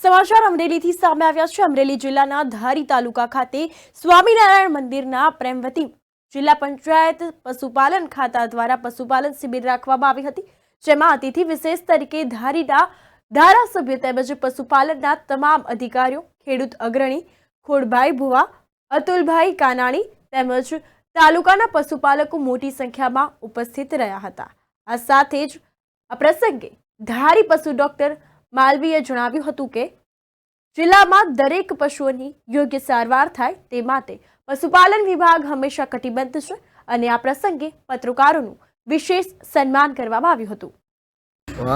સમાચાર અમરેલીથી સામે આવ્યા છે। અમરેલી જિલ્લાના ધારી તાલુકા ખાતે સ્વામિનારાયણ મંદિરના પ્રેમવતી જિલ્લા પંચાયત પશુપાલન ખાતા દ્વારા પશુપાલન શિબિર રાખવામાં આવી હતી, જેમાં અતિથિ વિશેષ તરીકે ધારીના ધારાસભ્ય તેમજ પશુપાલનના તમામ અધિકારીઓ, ખેડૂત અગ્રણી ખોડભાઈ ભુવા, અતુલભાઈ કાનાણી તેમજ તાલુકાના પશુપાલકો મોટી સંખ્યામાં ઉપસ્થિત રહ્યા હતા। આ સાથે જ આ પ્રસંગે ધારી પશુ ડોક્ટર માલવીએ જણાવ્યું હતું કે જિલ્લામાં દરેક પશુઓની યોગ્ય સારવાર થાય તે માટે પશુપાલન વિભાગ હંમેશા કટિબદ્ધ છે અને આ પ્રસંગે પત્રકારોનું વિશેષ સન્માન કરવામાં આવ્યું હતું।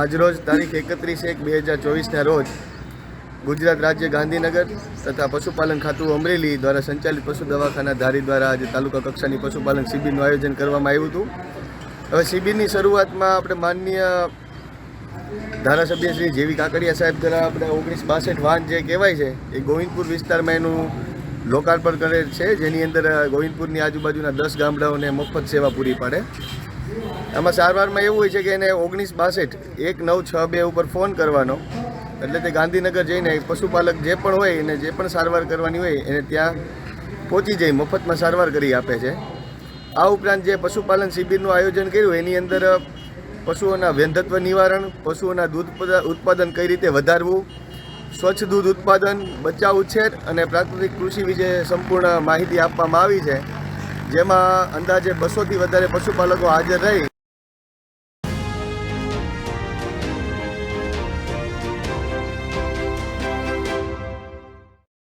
આજરોજ તારીખ 31/1/2024 રોજ ગુજરાત રાજ્ય ગાંધીનગર તથા પશુપાલન ખાતું અમરેલી દ્વારા સંચાલિત પશુ દવાખાના ધારી દ્વારા આજે તાલુકા કક્ષાની પશુપાલન શિબિરનું આયોજન કરવામાં આવ્યું હતું। હવે શિબિરની શરૂઆતમાં આપણે માનનીય ધારાસભ્ય શ્રી જેવી કાકડિયા સાહેબ દ્વારા આપણે 1962 વાહન જે કહેવાય છે એ ગોવિંદપુર વિસ્તારમાં એનું લોકાર્પણ કરેલ છે, જેની અંદર ગોવિંદપુરની આજુબાજુના 10 ગામડાઓને મફત સેવા પૂરી પાડે। આમાં સારવારમાં એવું હોય છે કે એને 1962 1962 ઉપર ફોન કરવાનો, એટલે તે ગાંધીનગર જઈને પશુપાલક જે પણ હોય એને જે પણ સારવાર કરવાની હોય એને ત્યાં પહોંચી જઈ મફતમાં સારવાર કરી આપે છે। આ ઉપરાંત જે પશુપાલન શિબિરનું આયોજન કર્યું એની અંદર પશુઓના વેંધત્વ નિવારણ, પશુઓના દૂધ ઉત્પાદન કઈ રીતે વધારવું, સ્વચ્છ દૂધ ઉત્પાદન, બચ્ચા ઉછેર અને પ્રાકૃતિક કૃષિ વિશે સંપૂર્ણ માહિતી આપવામાં આવી છે, જેમાં અંદાજે 200થી વધારે પશુપાલકો હાજર રહી